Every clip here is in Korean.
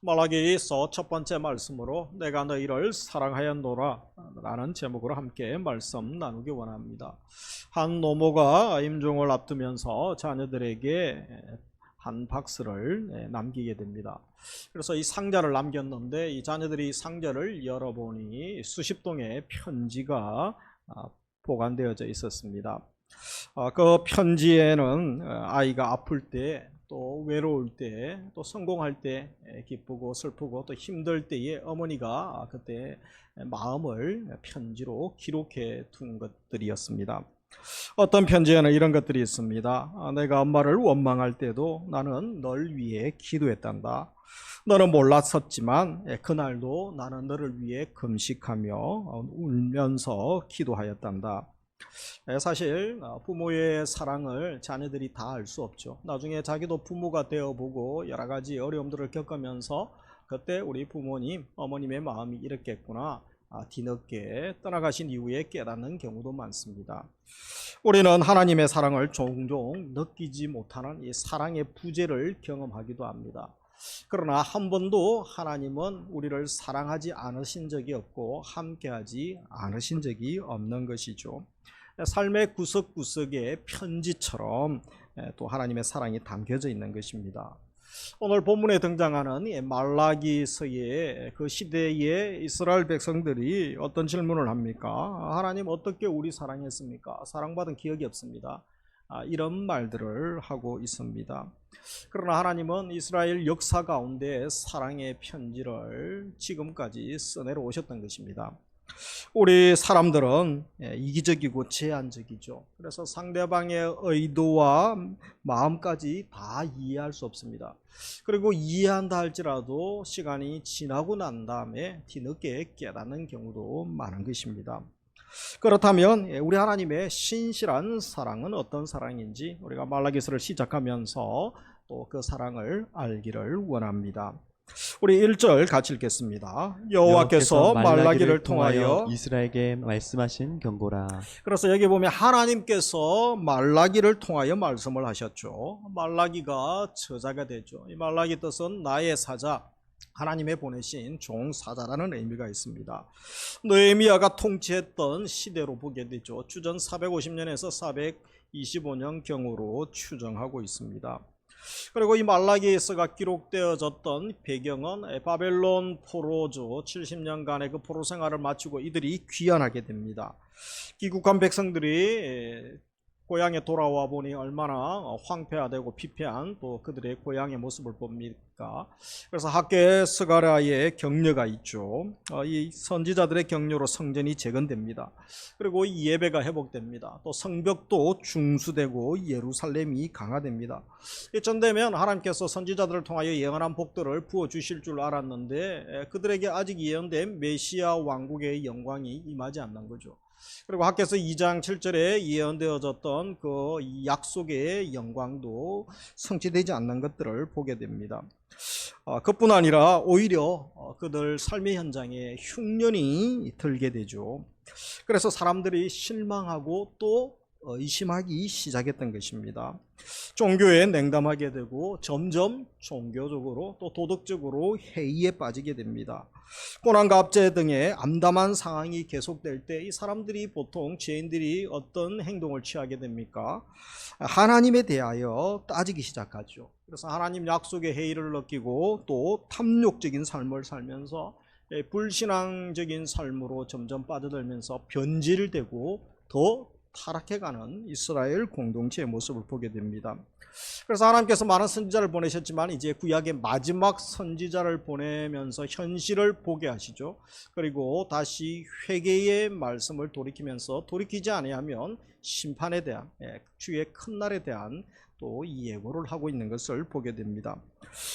말라기서 첫 번째 말씀으로 내가 너희를 사랑하였노라 라는 제목으로 함께 말씀 나누기 원합니다. 한 노모가 임종을 앞두면서 자녀들에게 한 박스를 남기게 됩니다. 그래서 이 상자를 남겼는데 이 자녀들이 상자를 열어보니 수십 통의 편지가 보관되어져 있었습니다. 그 편지에는 아이가 아플 때, 또 외로울 때, 또 성공할 때, 기쁘고 슬프고 또 힘들 때에 어머니가 그때 마음을 편지로 기록해 둔 것들이었습니다. 어떤 편지에는 이런 것들이 있습니다. 내가 엄마를 원망할 때도 나는 널 위해 기도했단다. 너는 몰랐었지만 그날도 나는 너를 위해 금식하며 울면서 기도하였단다. 사실 부모의 사랑을 자녀들이 다 알 수 없죠. 나중에 자기도 부모가 되어보고 여러 가지 어려움들을 겪으면서 그때 우리 부모님, 어머님의 마음이 이랬겠구나, 뒤늦게 떠나가신 이후에 깨닫는 경우도 많습니다. 우리는 하나님의 사랑을 종종 느끼지 못하는 이 사랑의 부재를 경험하기도 합니다. 그러나 한 번도 하나님은 우리를 사랑하지 않으신 적이 없고 함께하지 않으신 적이 없는 것이죠. 삶의 구석구석에 편지처럼 또 하나님의 사랑이 담겨져 있는 것입니다. 오늘 본문에 등장하는 말라기서의 그 시대의 이스라엘 백성들이 어떤 질문을 합니까? 하나님 어떻게 우리 사랑했습니까? 사랑받은 기억이 없습니다. 이런 말들을 하고 있습니다. 그러나 하나님은 이스라엘 역사 가운데 사랑의 편지를 지금까지 써내려 오셨던 것입니다. 우리 사람들은 이기적이고 제한적이죠. 그래서 상대방의 의도와 마음까지 다 이해할 수 없습니다. 그리고 이해한다 할지라도 시간이 지나고 난 다음에 뒤늦게 깨닫는 경우도 많은 것입니다. 그렇다면 우리 하나님의 신실한 사랑은 어떤 사랑인지 우리가 말라기서를 시작하면서 또 그 사랑을 알기를 원합니다. 우리 1절 같이 읽겠습니다. 여호와께서 말라기를 통하여 이스라엘에게 말씀하신 경고라. 그래서 여기 보면 하나님께서 말라기를 통하여 말씀을 하셨죠. 말라기가 저자가 되죠. 이 말라기 뜻은 나의 사자, 하나님의 보내신 종사자라는 의미가 있습니다. 느헤미야가 통치했던 시대로 보게 되죠. 주전 450년에서 425년 경으로 추정하고 있습니다. 그리고 이 말라기에서가 기록되어졌던 배경은 바벨론 포로죠. 70년간의 그 포로 생활을 마치고 이들이 귀환하게 됩니다. 귀국한 백성들이 고향에 돌아와 보니 얼마나 황폐화되고 피폐한 또 그들의 고향의 모습을 봅니까? 그래서 학계 스가랴의 격려가 있죠. 이 선지자들의 격려로 성전이 재건됩니다. 그리고 예배가 회복됩니다. 또 성벽도 중수되고 예루살렘이 강화됩니다. 이쯤 되면 하나님께서 선지자들을 통하여 예언한 복들을 부어주실 줄 알았는데 그들에게 아직 예언된 메시아 왕국의 영광이 임하지 않는 거죠. 그리고 학개서 2장 7절에 예언되어졌던 그 약속의 영광도 성취되지 않는 것들을 보게 됩니다. 그뿐 아니라 오히려 그들 삶의 현장에 흉년이 들게 되죠. 그래서 사람들이 실망하고 또 의심하기 시작했던 것입니다. 종교에 냉담하게 되고 점점 종교적으로 또 도덕적으로 해이에 빠지게 됩니다. 고난과 압제 등의 암담한 상황이 계속될 때 이 사람들이 보통 죄인들이 어떤 행동을 취하게 됩니까? 하나님에 대하여 따지기 시작하죠. 그래서 하나님 약속의 해이를 느끼고 또 탐욕적인 삶을 살면서 불신앙적인 삶으로 점점 빠져들면서 변질되고 더 타락해가는 이스라엘 공동체의 모습을 보게 됩니다. 그래서 하나님께서 많은 선지자를 보내셨지만 이제 구약의 마지막 선지자를 보내면서 현실을 보게 하시죠. 그리고 다시 회개의 말씀을 돌이키면서 돌이키지 아니하면 심판에 대한 주의 큰 날에 대한 또 예고를 하고 있는 것을 보게 됩니다.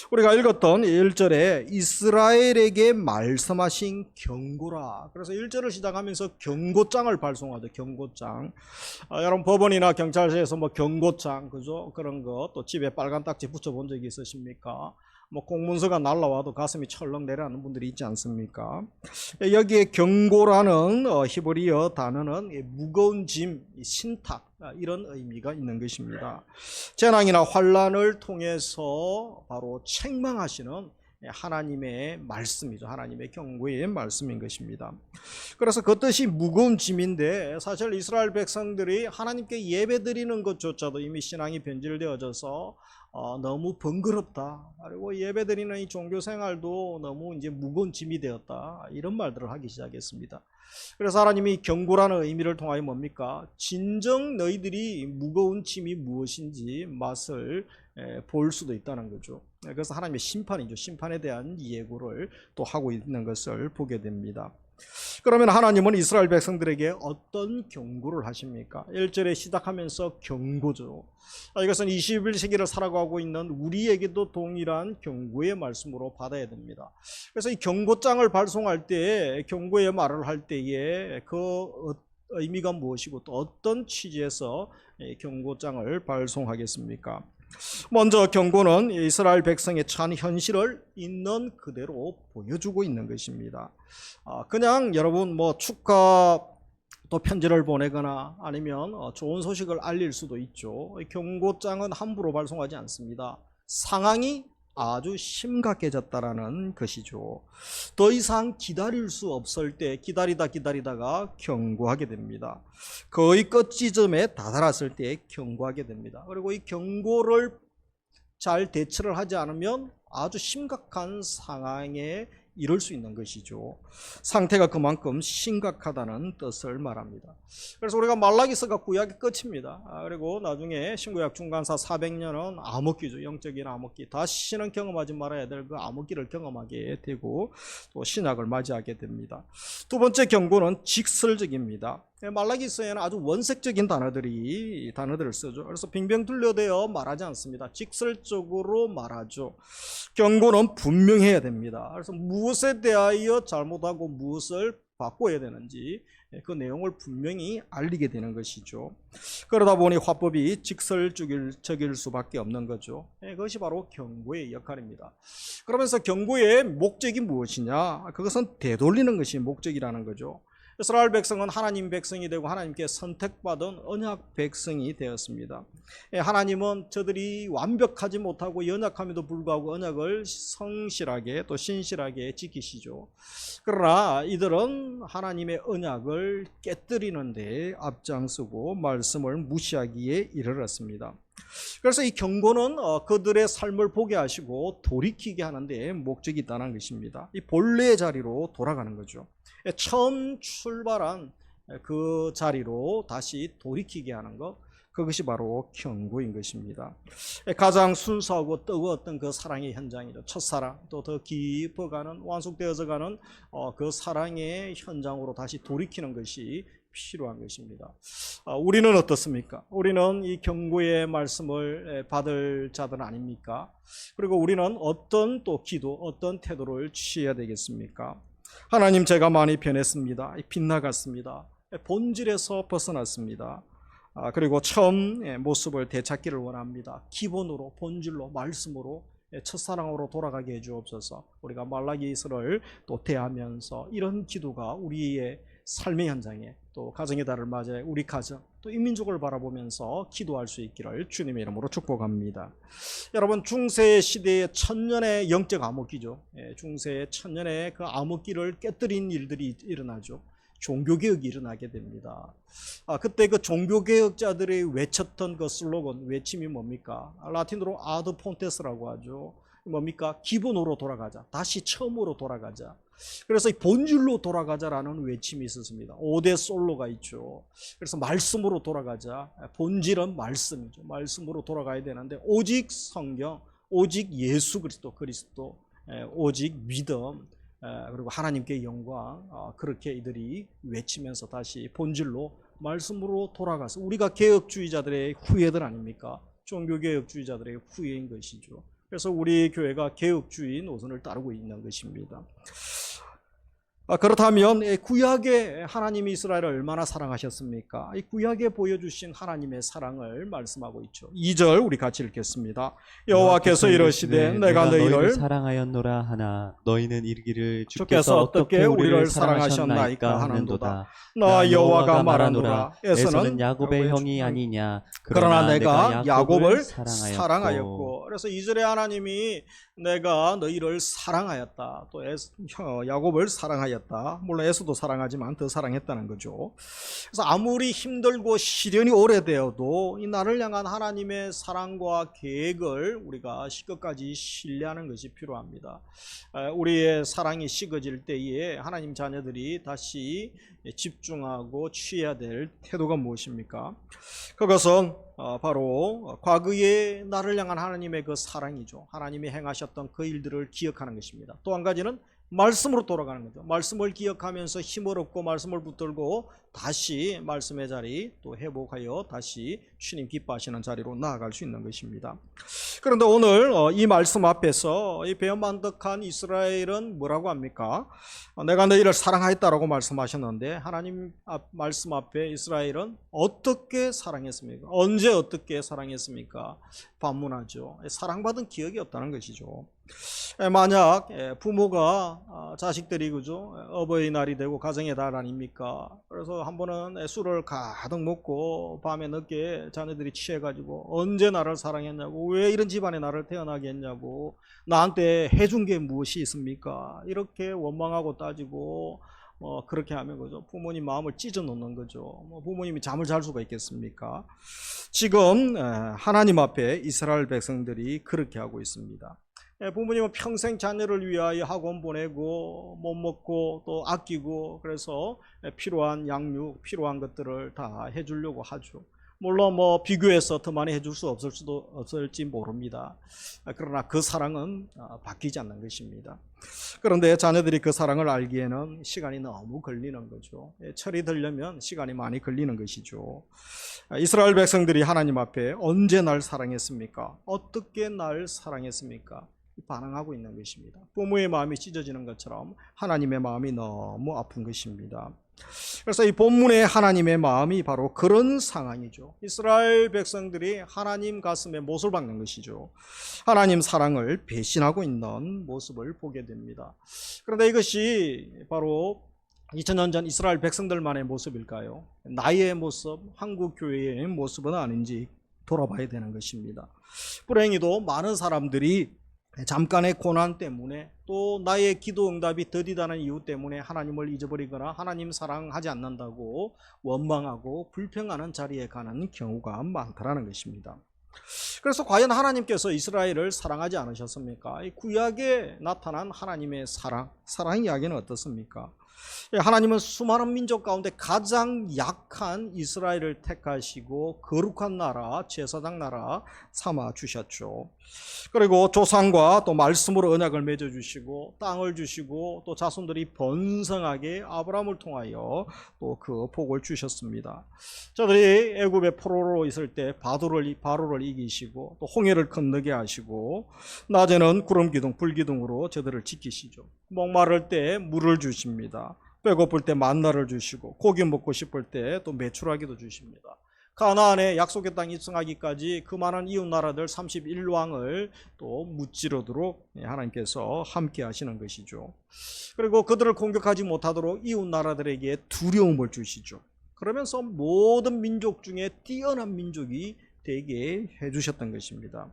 우리가 읽었던 1절에 이스라엘에게 말씀하신 경고라. 그래서 1절을 시작하면서 경고장을 발송하죠. 경고장. 여러분 법원이나 경찰서에서 뭐 경고장, 그죠? 그런 거 또 집에 빨간 딱지 붙여본 적이 있으십니까? 뭐 공문서가 날라와도 가슴이 철렁 내려앉는 분들이 있지 않습니까? 여기에 경고라는 히브리어 단어는 무거운 짐, 신탁 이런 의미가 있는 것입니다. 재난이나 환란을 통해서 바로 책망하시는 하나님의 말씀이죠. 하나님의 경고의 말씀인 것입니다. 그래서 그 뜻이 무거운 짐인데 사실 이스라엘 백성들이 하나님께 예배드리는 것조차도 이미 신앙이 변질되어져서 너무 번거롭다. 그리고 예배드리는 이 종교 생활도 너무 이제 무거운 짐이 되었다. 이런 말들을 하기 시작했습니다. 그래서 하나님이 경고라는 의미를 통하여 뭡니까? 진정 너희들이 무거운 짐이 무엇인지 맛을 볼 수도 있다는 거죠. 그래서 하나님의 심판이죠. 심판에 대한 예고를 또 하고 있는 것을 보게 됩니다. 그러면 하나님은 이스라엘 백성들에게 어떤 경고를 하십니까? 1절에 시작하면서 경고죠. 이것은 21세기를 살아가고 있는 우리에게도 동일한 경고의 말씀으로 받아야 됩니다. 그래서 이 경고장을 발송할 때, 경고의 말을 할 때에 그 의미가 무엇이고 또 어떤 취지에서 경고장을 발송하겠습니까? 먼저 경고는 이스라엘 백성의 참 현실을 있는 그대로 보여주고 있는 것입니다. 그냥 여러분 뭐 축하 또 편지를 보내거나 아니면 좋은 소식을 알릴 수도 있죠. 경고장은 함부로 발송하지 않습니다. 상황이 아주 심각해졌다라는 것이죠. 더 이상 기다릴 수 없을 때 기다리다가 경고하게 됩니다. 거의 끝지점에 다다랐을 때 경고하게 됩니다. 그리고 이 경고를 잘 대처를 하지 않으면 아주 심각한 상황에 이를 수 있는 것이죠. 상태가 그만큼 심각하다는 뜻을 말합니다. 그래서 우리가 말라기서가 구약의 끝입니다. 그리고 나중에 신구약 중간사 400년은 암흑기죠. 영적인 암흑기. 다시는 경험하지 말아야 될 그 암흑기를 경험하게 되고 또 신약을 맞이하게 됩니다. 두 번째 경고는 직설적입니다. 말라기서에는 아주 원색적인 단어들을 쓰죠. 그래서 빙빙 둘러대어 말하지 않습니다. 직설적으로 말하죠. 경고는 분명해야 됩니다. 그래서 무엇에 대하여 잘못하고 무엇을 바꿔야 되는지 그 내용을 분명히 알리게 되는 것이죠. 그러다 보니 화법이 직설적일 수밖에 없는 거죠. 그것이 바로 경고의 역할입니다. 그러면서 경고의 목적이 무엇이냐? 그것은 되돌리는 것이 목적이라는 거죠. 이스라엘 백성은 하나님 백성이 되고 하나님께 선택받은 언약 백성이 되었습니다. 하나님은 저들이 완벽하지 못하고 연약함에도 불구하고 언약을 성실하게 또 신실하게 지키시죠. 그러나 이들은 하나님의 언약을 깨뜨리는 데 앞장서고 말씀을 무시하기에 이르렀습니다. 그래서 이 경고는 그들의 삶을 보게 하시고 돌이키게 하는 데 목적이 있다는 것입니다. 이 본래의 자리로 돌아가는 거죠. 처음 출발한 그 자리로 다시 돌이키게 하는 것, 그것이 바로 경고인 것입니다. 가장 순수하고 뜨거웠던 그 사랑의 현장이죠. 첫사랑, 또 더 깊어가는 완숙되어져가는 그 사랑의 현장으로 다시 돌이키는 것이 필요한 것입니다. 우리는 어떻습니까? 우리는 이 경고의 말씀을 받을 자들 아닙니까? 그리고 우리는 어떤 또 기도, 어떤 태도를 취해야 되겠습니까? 하나님, 제가 많이 변했습니다. 빗나갔습니다. 본질에서 벗어났습니다. 그리고 처음 모습을 되찾기를 원합니다. 기본으로, 본질로, 말씀으로, 첫사랑으로 돌아가게 해주옵소서. 우리가 말라기서를 또 대하면서 이런 기도가 우리의 삶의 현장에 또 가정의 달을 맞아 우리 가정 또 인민족을 바라보면서 기도할 수 있기를 주님의 이름으로 축복합니다. 여러분, 중세 시대의 천년의 영적 암흑기죠. 중세의 천년의 그 암흑기를 깨뜨린 일들이 일어나죠. 종교개혁이 일어나게 됩니다. 그때 그 종교개혁자들이 외쳤던 그 슬로건, 외침이 뭡니까? 라틴어로 아드 폰테스라고 하죠. 뭡니까? 기본으로 돌아가자. 다시 처음으로 돌아가자. 그래서 이 본질로 돌아가자라는 외침이 있었습니다. 5대 솔로가 있죠. 그래서 말씀으로 돌아가자. 본질은 말씀이죠. 말씀으로 돌아가야 되는데 오직 성경, 오직 예수 그리스도, 오직 믿음, 그리고 하나님께 영광, 그렇게 이들이 외치면서 다시 본질로 말씀으로 돌아가서, 우리가 개혁주의자들의 후예들 아닙니까? 종교개혁주의자들의 후예인 것이죠. 그래서 우리 교회가 개혁주의 노선을 따르고 있는 것입니다. 그렇다면 이 구약에 하나님이 이스라엘을 얼마나 사랑하셨습니까? 이 구약에 보여주신 하나님의 사랑을 말씀하고 있죠. 2절 우리 같이 읽겠습니다. 여호와께서 이르시되 내가 너희를 사랑하였노라 하나 너희는 이르기를 주께서 어떻게 우리를 사랑하셨나이까 하는도다. 나 여호와가 말하노라. 에서는 야곱의 형이 아니냐. 그러나 내가 야곱을 사랑하였고. 그래서 2절에 하나님이 내가 너희를 사랑하였다. 또 야곱을 사랑하였다. 물론 에서도 사랑하지만 더 사랑했다는 거죠. 그래서 아무리 힘들고 시련이 오래되어도 이 나를 향한 하나님의 사랑과 계획을 우리가 끝까지 신뢰하는 것이 필요합니다. 우리의 사랑이 식어질 때에 하나님 자녀들이 다시 집중하고 취해야 될 태도가 무엇입니까? 그것은 바로 과거에 나를 향한 하나님의 그 사랑이죠. 하나님이 행하셨던 그 일들을 기억하는 것입니다. 또 한 가지는 말씀으로 돌아가는 거죠. 말씀을 기억하면서 힘을 얻고 말씀을 붙들고 다시 말씀의 자리 또 회복하여 다시 주님 기뻐하시는 자리로 나아갈 수 있는 것입니다. 그런데 오늘 이 말씀 앞에서 이 배은만덕한 이스라엘은 뭐라고 합니까? 내가 너희를 사랑하였다라고 말씀하셨는데 하나님 말씀 앞에 이스라엘은 어떻게 사랑했습니까? 언제 어떻게 사랑했습니까? 반문하죠. 사랑받은 기억이 없다는 것이죠. 만약 부모가 자식들이 그죠 어버이날이 되고 가정의 달 아닙니까? 그래서 한 번은 술을 가득 먹고 밤에 늦게 자녀들이 취해가지고 언제 나를 사랑했냐고, 왜 이런 집안에 나를 태어나게 했냐고, 나한테 해준 게 무엇이 있습니까? 이렇게 원망하고 따지고 그렇게 하면 그죠 부모님 마음을 찢어 놓는 거죠. 부모님이 잠을 잘 수가 있겠습니까? 지금 하나님 앞에 이스라엘 백성들이 그렇게 하고 있습니다. 부모님은 평생 자녀를 위하여 학원 보내고 못 먹고 또 아끼고 그래서 필요한 양육, 필요한 것들을 다 해주려고 하죠. 물론 비교해서 더 많이 해줄 수 없을지 모릅니다. 그러나 그 사랑은 바뀌지 않는 것입니다. 그런데 자녀들이 그 사랑을 알기에는 시간이 너무 걸리는 거죠. 철이 들려면 시간이 많이 걸리는 것이죠. 이스라엘 백성들이 하나님 앞에 언제 날 사랑했습니까? 어떻게 날 사랑했습니까? 반응하고 있는 것입니다. 부모의 마음이 찢어지는 것처럼 하나님의 마음이 너무 아픈 것입니다. 그래서 이 본문의 하나님의 마음이 바로 그런 상황이죠. 이스라엘 백성들이 하나님 가슴에 못을 박는 것이죠. 하나님 사랑을 배신하고 있는 모습을 보게 됩니다. 그런데 이것이 바로 2000년 전 이스라엘 백성들만의 모습일까요? 나의 모습, 한국 교회의 모습은 아닌지 돌아봐야 되는 것입니다. 불행히도 많은 사람들이 잠깐의 고난 때문에 또 나의 기도 응답이 더디다는 이유 때문에 하나님을 잊어버리거나 하나님 사랑하지 않는다고 원망하고 불평하는 자리에 가는 경우가 많다는 것입니다. 그래서 과연 하나님께서 이스라엘을 사랑하지 않으셨습니까? 이 구약에 나타난 하나님의 사랑 이야기는 어떻습니까? 하나님은 수많은 민족 가운데 가장 약한 이스라엘을 택하시고 거룩한 나라, 제사장 나라 삼아 주셨죠. 그리고 조상과 또 말씀으로 언약을 맺어 주시고 땅을 주시고 또 자손들이 번성하게 아브라함을 통하여 또 그 복을 주셨습니다. 저들이 애굽의 포로로 있을 때 바로를 이기시고 또 홍해를 건너게 하시고 낮에는 구름 기둥, 불 기둥으로 저들을 지키시죠. 목마를 때 물을 주십니다. 배고플 때 만나를 주시고 고기 먹고 싶을 때 또 메추라기도 주십니다. 가나안의 약속의 땅 입성하기까지 그 많은 이웃 나라들 31왕을 또 무찌르도록 하나님께서 함께 하시는 것이죠. 그리고 그들을 공격하지 못하도록 이웃 나라들에게 두려움을 주시죠. 그러면서 모든 민족 중에 뛰어난 민족이 되게 해주셨던 것입니다.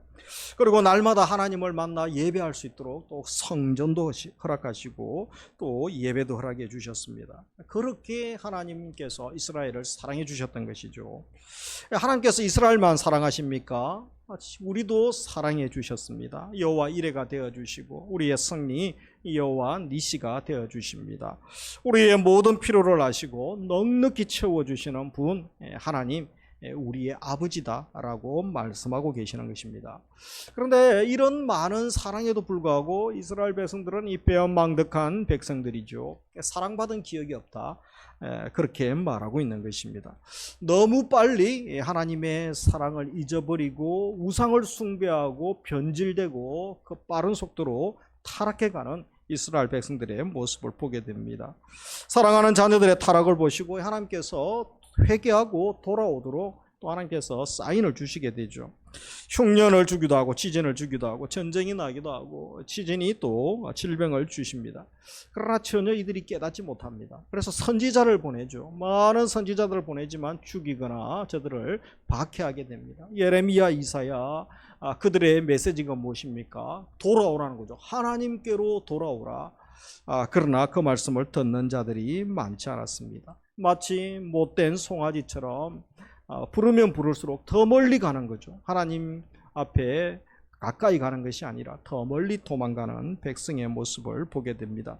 그리고 날마다 하나님을 만나 예배할 수 있도록 또 성전도 허락하시고 또 예배도 허락해 주셨습니다. 그렇게 하나님께서 이스라엘을 사랑해 주셨던 것이죠. 하나님께서 이스라엘만 사랑하십니까? 우리도 사랑해 주셨습니다. 여호와 이레가 되어 주시고 우리의 성리 여호와 니시가 되어 주십니다. 우리의 모든 필요를 아시고 넉넉히 채워 주시는 분 하나님 우리의 아버지다라고 말씀하고 계시는 것입니다. 그런데 이런 많은 사랑에도 불구하고 이스라엘 백성들은 이 배은망덕한 백성들이죠. 사랑받은 기억이 없다. 그렇게 말하고 있는 것입니다. 너무 빨리 하나님의 사랑을 잊어버리고 우상을 숭배하고 변질되고 그 빠른 속도로 타락해가는 이스라엘 백성들의 모습을 보게 됩니다. 사랑하는 자녀들의 타락을 보시고 하나님께서 회개하고 돌아오도록 또 하나님께서 사인을 주시게 되죠. 흉년을 주기도 하고 지진을 주기도 하고 전쟁이 나기도 하고 지진이 또 질병을 주십니다. 그러나 전혀 이들이 깨닫지 못합니다. 그래서 선지자를 보내죠. 많은 선지자들을 보내지만 죽이거나 저들을 박해하게 됩니다. 예레미야, 이사야, 그들의 메시지가 무엇입니까? 돌아오라는 거죠. 하나님께로 돌아오라. 그러나 그 말씀을 듣는 자들이 많지 않았습니다. 마치 못된 송아지처럼 부르면 부를수록 더 멀리 가는 거죠. 하나님 앞에 가까이 가는 것이 아니라 더 멀리 도망가는 백성의 모습을 보게 됩니다.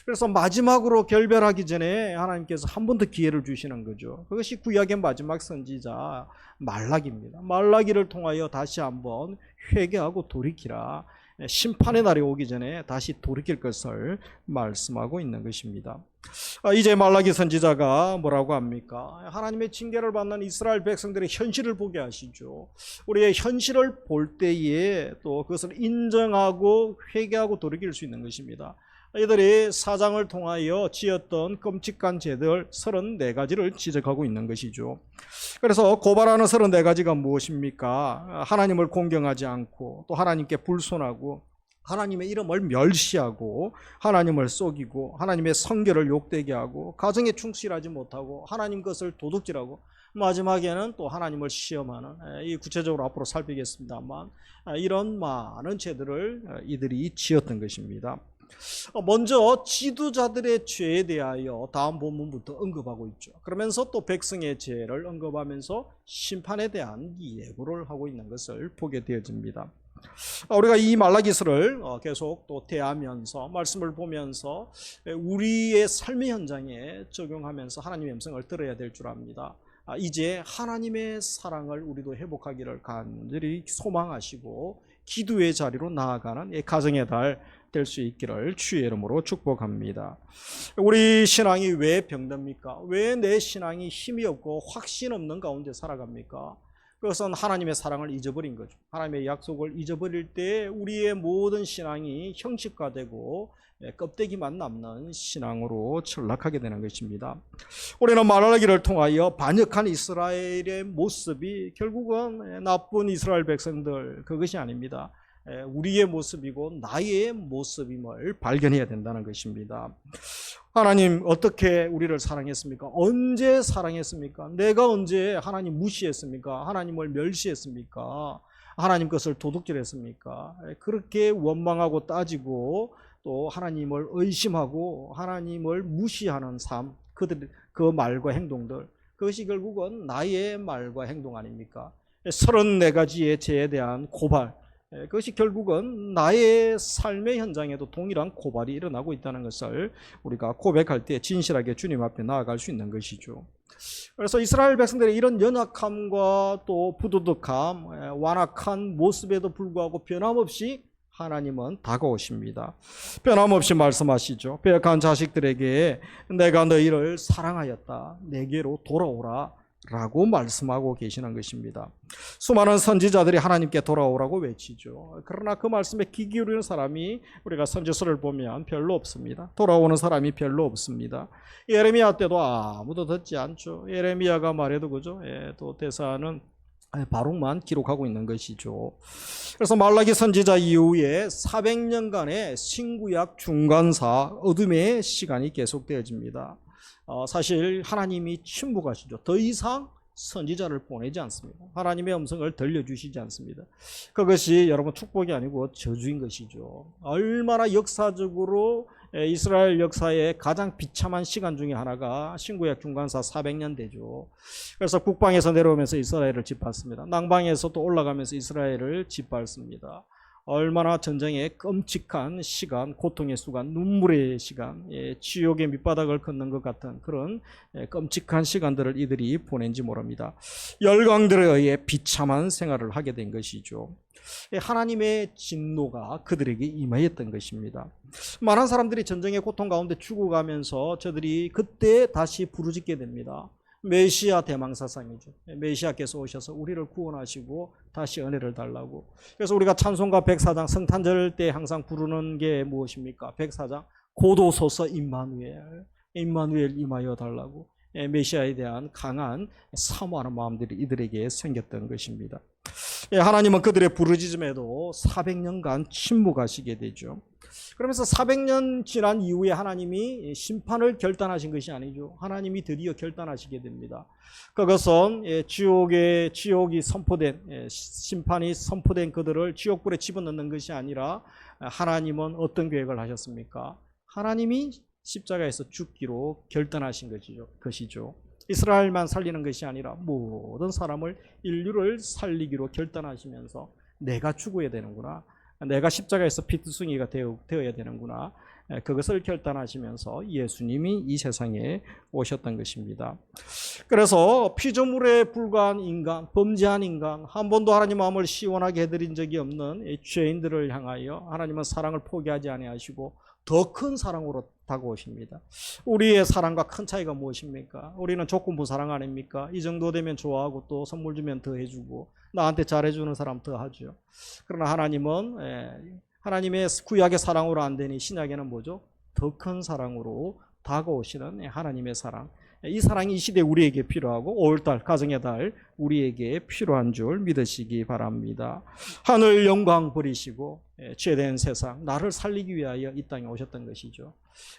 그래서 마지막으로 결별하기 전에 하나님께서 한 번 더 기회를 주시는 거죠. 그것이 구약의 마지막 선지자 말라기입니다. 말라기를 통하여 다시 한번 회개하고 돌이키라. 심판의 날이 오기 전에 다시 돌이킬 것을 말씀하고 있는 것입니다. 이제 말라기 선지자가 뭐라고 합니까? 하나님의 징계를 받는 이스라엘 백성들의 현실을 보게 하시죠. 우리의 현실을 볼 때에 또 그것을 인정하고 회개하고 돌이킬 수 있는 것입니다. 이들이 사장을 통하여 지었던 끔찍한 죄들 34가지를 지적하고 있는 것이죠. 그래서 고발하는 34가지가 무엇입니까? 하나님을 공경하지 않고 또 하나님께 불손하고 하나님의 이름을 멸시하고 하나님을 속이고 하나님의 성결을 욕되게 하고 가정에 충실하지 못하고 하나님 것을 도둑질하고 마지막에는 또 하나님을 시험하는, 이 구체적으로 앞으로 살피겠습니다만 이런 많은 죄들을 이들이 지었던 것입니다. 먼저 지도자들의 죄에 대하여 다음 본문부터 언급하고 있죠. 그러면서 또 백성의 죄를 언급하면서 심판에 대한 예고를 하고 있는 것을 보게 되어집니다. 우리가 이 말라기서를 계속 또 대하면서 말씀을 보면서 우리의 삶의 현장에 적용하면서 하나님의 음성을 들어야 될 줄 압니다. 이제 하나님의 사랑을 우리도 회복하기를 간절히 소망하시고 기도의 자리로 나아가는 가정의 달 될 수 있기를 주의 이름으로 축복합니다. 우리 신앙이 왜 병듭니까? 왜 내 신앙이 힘이 없고 확신 없는 가운데 살아갑니까? 그것은 하나님의 사랑을 잊어버린 거죠. 하나님의 약속을 잊어버릴 때 우리의 모든 신앙이 형식화되고 껍데기만 남는 신앙으로 전락하게 되는 것입니다. 우리는 말라기를 통하여 반역한 이스라엘의 모습이 결국은 나쁜 이스라엘 백성들 그것이 아닙니다. 우리의 모습이고 나의 모습임을 발견해야 된다는 것입니다. 하나님 어떻게 우리를 사랑했습니까? 언제 사랑했습니까? 내가 언제 하나님 무시했습니까? 하나님을 멸시했습니까? 하나님 것을 도둑질했습니까? 그렇게 원망하고 따지고 또 하나님을 의심하고 하나님을 무시하는 삶, 그 말과 행동들, 그것이 결국은 나의 말과 행동 아닙니까? 34가지의 죄에 대한 고발, 그것이 결국은 나의 삶의 현장에도 동일한 고발이 일어나고 있다는 것을 우리가 고백할 때 진실하게 주님 앞에 나아갈 수 있는 것이죠. 그래서 이스라엘 백성들의 이런 연약함과 또 부도덕함, 완악한 모습에도 불구하고 변함없이 하나님은 다가오십니다. 변함없이 말씀하시죠. 배역한 자식들에게 내가 너희를 사랑하였다. 내게로 돌아오라. 라고 말씀하고 계시는 것입니다. 수많은 선지자들이 하나님께 돌아오라고 외치죠. 그러나 그 말씀에 귀 기울이는 사람이 우리가 선지서를 보면 별로 없습니다. 돌아오는 사람이 별로 없습니다. 예레미야 때도 아무도 듣지 않죠. 예레미야가 말해도 그죠. 또 대사는 바룩만 기록하고 있는 것이죠. 그래서 말라기 선지자 이후에 400년간의 신구약 중간사 어둠의 시간이 계속되어집니다. 사실 하나님이 침묵하시죠. 더 이상 선지자를 보내지 않습니다. 하나님의 음성을 들려주시지 않습니다. 그것이 여러분 축복이 아니고 저주인 것이죠. 얼마나 역사적으로 이스라엘 역사의 가장 비참한 시간 중에 하나가 신구약 중간사 400년 되죠. 그래서 국방에서 내려오면서 이스라엘을 짓밟습니다. 남방에서 또 올라가면서 이스라엘을 짓밟습니다. 얼마나 전쟁의 끔찍한 시간, 고통의 수간, 눈물의 시간, 지옥의 밑바닥을 걷는 것 같은 그런 끔찍한 시간들을 이들이 보낸지 모릅니다. 열강들에 의해 비참한 생활을 하게 된 것이죠. 하나님의 진노가 그들에게 임하였던 것입니다. 많은 사람들이 전쟁의 고통 가운데 죽어가면서 저들이 그때 다시 부르짖게 됩니다. 메시아 대망사상이죠. 메시아께서 오셔서 우리를 구원하시고 다시 은혜를 달라고. 그래서 우리가 찬송가 104장 성탄절 때 항상 부르는 게 무엇입니까? 104장 고도소서 임마누엘, 임마누엘 임하여 달라고. 메시아에 대한 강한 사모하는 마음들이 이들에게 생겼던 것입니다. 하나님은 그들의 부르짖음에도 400년간 침묵하시게 되죠. 그러면서 400년 지난 이후에 하나님이 심판을 결단하신 것이 아니죠. 하나님이 드디어 결단하시게 됩니다. 그것은 지옥이 선포된, 심판이 선포된 그들을 지옥불에 집어넣는 것이 아니라 하나님은 어떤 계획을 하셨습니까? 하나님이 십자가에서 죽기로 결단하신 것이죠. 이스라엘만 살리는 것이 아니라 모든 사람을, 인류를 살리기로 결단하시면서 내가 죽어야 되는구나, 내가 십자가에서 피투성이가 되어야 되는구나, 그것을 결단하시면서 예수님이 이 세상에 오셨던 것입니다. 그래서 피조물에 불과한 인간, 범죄한 인간, 한 번도 하나님 마음을 시원하게 해드린 적이 없는 죄인들을 향하여 하나님은 사랑을 포기하지 아니하시고 더 큰 사랑으로 다가오십니다. 우리의 사랑과 큰 차이가 무엇입니까? 우리는 조건부 사랑 아닙니까? 이 정도 되면 좋아하고 또 선물 주면 더 해주고 나한테 잘해주는 사람 더 하죠. 그러나 하나님은 하나님의 구약의 사랑으로 안 되니 신약에는 뭐죠? 더 큰 사랑으로 다가오시는 하나님의 사랑. 이 사랑이 이 시대에 우리에게 필요하고 5월달 가정의 달 우리에게 필요한 줄 믿으시기 바랍니다. 하늘 영광 버리시고 죄된 세상 나를 살리기 위하여 이 땅에 오셨던 것이죠.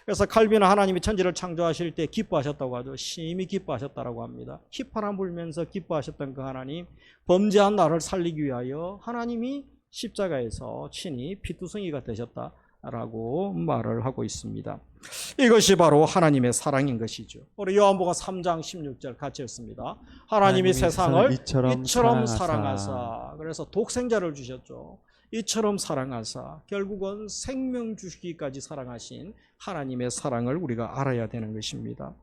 그래서 칼빈은 하나님이 천지를 창조하실 때 기뻐하셨다고 하죠. 심히 기뻐하셨다고 합니다. 휘파람 불면서 기뻐하셨던 그 하나님, 범죄한 나를 살리기 위하여 하나님이 십자가에서 친히 피투성이가 되셨다라고 말을 하고 있습니다. 이것이 바로 하나님의 사랑인 것이죠. 우리 요한복음 3장 16절 같이 읽습니다. 하나님이 세상을 이처럼 사랑하사, 그래서 독생자를 주셨죠. 이처럼 사랑하사, 결국은 생명 주시기까지 사랑하신 하나님의 사랑을 우리가 알아야 되는 것입니다.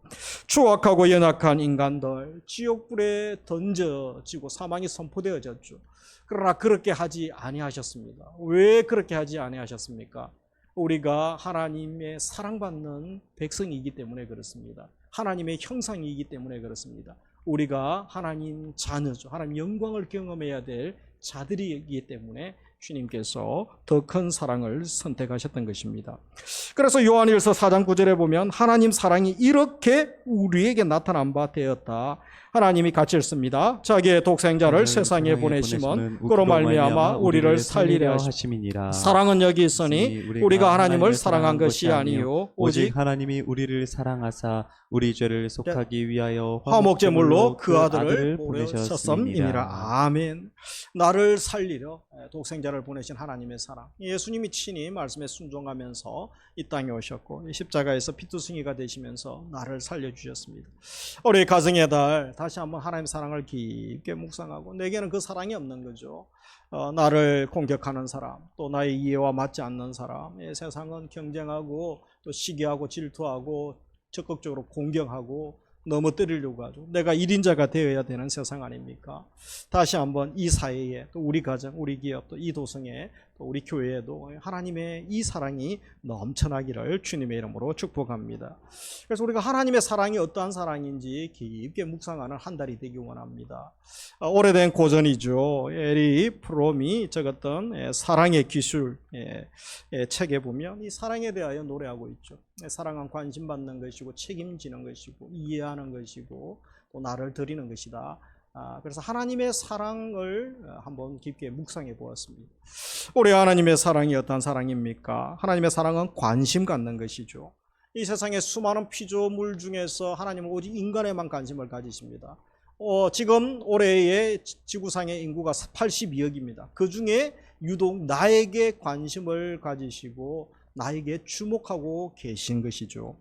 추악하고 연약한 인간들 지옥불에 던져지고 사망이 선포되어졌죠. 그러나 그렇게 하지 아니하셨습니다. 왜 그렇게 하지 아니하셨습니까? 우리가 하나님의 사랑받는 백성이기 때문에 그렇습니다. 하나님의 형상이기 때문에 그렇습니다. 우리가 하나님 자녀죠. 하나님 영광을 경험해야 될 자들이기 때문에 주님께서 더 큰 사랑을 선택하셨던 것입니다. 그래서 요한일서 4장 9절에 보면 하나님 사랑이 이렇게 우리에게 나타난 바 되었다. 하나님이 같이 읽습니다. 자기의 독생자를 세상에 보내심은 그로 말미암아 우리를 살리려 하심이니라. 사랑은 여기 있으니 우리가 하나님을 사랑한 것이 아니요 오직 하나님이 우리를 사랑하사 우리 죄를 속하기 위하여 화목제물로 그 아들을 보내셨음이니라. 아멘. 나를 살리려 독생자를 보내신 하나님의 사랑. 예수님이 친히 말씀에 순종하면서 이 땅에 오셨고 십자가에서 피투성이가 되시면서 나를 살려주셨습니다. 우리 가정의 달 다시 한번 하나님의 사랑을 깊게 묵상하고, 내게는 그 사랑이 없는 거죠. 나를 공격하는 사람, 또 나의 이해와 맞지 않는 사람, 세상은 경쟁하고 또 시기하고 질투하고 적극적으로 공격하고 넘어뜨리려고 하죠. 내가 1인자가 되어야 되는 세상 아닙니까? 다시 한번 이 사회에, 또 우리 가정, 우리 기업, 또 이 도성에, 또 우리 교회에도 하나님의 이 사랑이 넘쳐나기를 주님의 이름으로 축복합니다. 그래서 우리가 하나님의 사랑이 어떠한 사랑인지 깊게 묵상하는 한 달이 되기 원합니다. 오래된 고전이죠. 에리 프롬이 적었던 사랑의 기술 책에 보면 이 사랑에 대하여 노래하고 있죠. 사랑은 관심받는 것이고 책임지는 것이고 이해하는 것이고 또 나를 드리는 것이다. 그래서 하나님의 사랑을 한번 깊게 묵상해 보았습니다. 우리 하나님의 사랑이 어떤 사랑입니까? 하나님의 사랑은 관심 갖는 것이죠. 이 세상의 수많은 피조물 중에서 하나님은 오직 인간에만 관심을 가지십니다. 지금 올해의 지구상의 인구가 82억입니다. 그 중에 유독 나에게 관심을 가지시고 나에게 주목하고 계신 것이죠.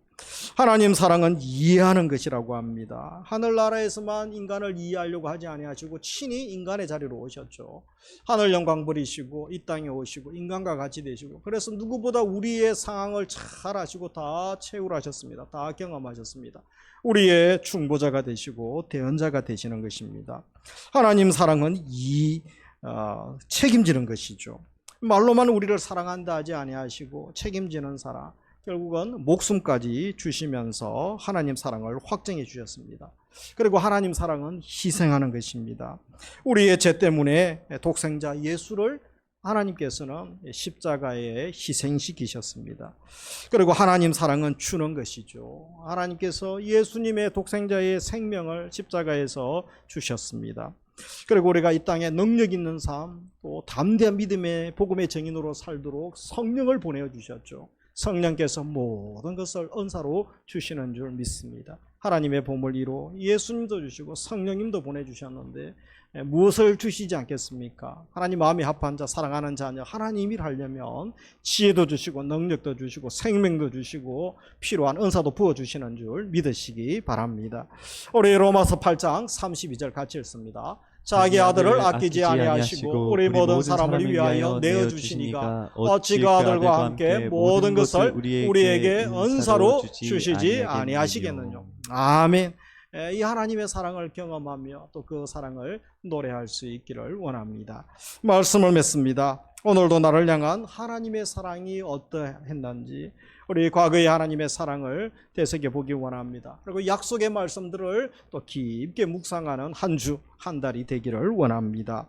하나님 사랑은 이해하는 것이라고 합니다. 하늘나라에서만 인간을 이해하려고 하지 아니하시고 친히 인간의 자리로 오셨죠. 하늘 영광 버리시고 이 땅에 오시고 인간과 같이 되시고, 그래서 누구보다 우리의 상황을 잘 아시고 다 체울하셨습니다. 다 경험하셨습니다. 우리의 중보자가 되시고 대언자가 되시는 것입니다. 하나님 사랑은 책임지는 것이죠. 말로만 우리를 사랑한다 하지 아니하시고 책임지는 사랑, 결국은 목숨까지 주시면서 하나님 사랑을 확증해 주셨습니다. 그리고 하나님 사랑은 희생하는 것입니다. 우리의 죄 때문에 독생자 예수를 하나님께서는 십자가에 희생시키셨습니다. 그리고 하나님 사랑은 주는 것이죠. 하나님께서 예수님의 독생자의 생명을 십자가에서 주셨습니다. 그리고 우리가 이 땅에 능력 있는 삶, 또 담대한 믿음의 복음의 증인으로 살도록 성령을 보내주셨죠. 성령께서 모든 것을 은사로 주시는 줄 믿습니다. 하나님의 보물이로 예수님도 주시고 성령님도 보내주셨는데 무엇을 주시지 않겠습니까? 하나님 마음이 합한 자, 사랑하는 자녀, 하나님이 하려면 지혜도 주시고 능력도 주시고 생명도 주시고 필요한 은사도 부어주시는 줄 믿으시기 바랍니다. 우리 로마서 8장 32절 같이 읽습니다. 자기 아들을 아끼지 아니하시고 우리 모든 사람을 위하여 내어주시니가 어찌 그 아들과 함께 모든 것을 우리에게 은사로 주시지 아니하시겠느냐. 아멘. 이 하나님의 사랑을 경험하며 또 그 사랑을 노래할 수 있기를 원합니다. 말씀을 맺습니다. 오늘도 나를 향한 하나님의 사랑이 어떠했는지 우리 과거의 하나님의 사랑을 되새겨 보기 원합니다. 그리고 약속의 말씀들을 또 깊게 묵상하는 한 주, 한 달이 되기를 원합니다.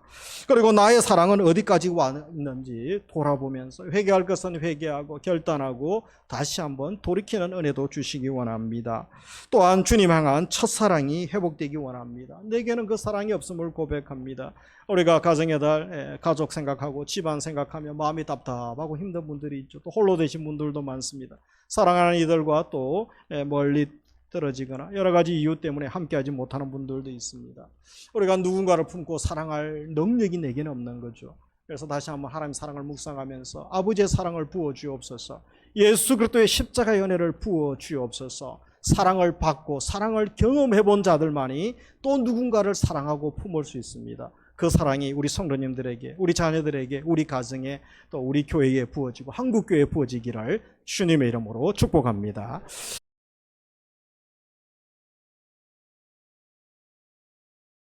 그리고 나의 사랑은 어디까지 왔는지 돌아보면서 회개할 것은 회개하고 결단하고 다시 한번 돌이키는 은혜도 주시기 원합니다. 또한 주님 향한 첫사랑이 회복되기 원합니다. 내게는 그 사랑이 없음을 고백합니다. 우리가 가정의 달, 가족 생각하고 집안 생각하며 마음이 답답하고 힘든 분들이 있죠. 또 홀로 되신 분들도 많습니다. 사랑하는 이들과 또 멀리 떨어지거나 여러 가지 이유 때문에 함께하지 못하는 분들도 있습니다. 우리가 누군가를 품고 사랑할 능력이 내게는 없는 거죠. 그래서 다시 한번 하나님의 사랑을 묵상하면서 아버지의 사랑을 부어 주옵소서, 예수 그리스도의 십자가의 은혜를 부어 주옵소서. 사랑을 받고 사랑을 경험해 본 자들만이 또 누군가를 사랑하고 품을 수 있습니다. 그 사랑이 우리 성도님들에게, 우리 자녀들에게, 우리 가정에, 또 우리 교회에 부어지고 한국교회에 부어지기를 주님의 이름으로 축복합니다.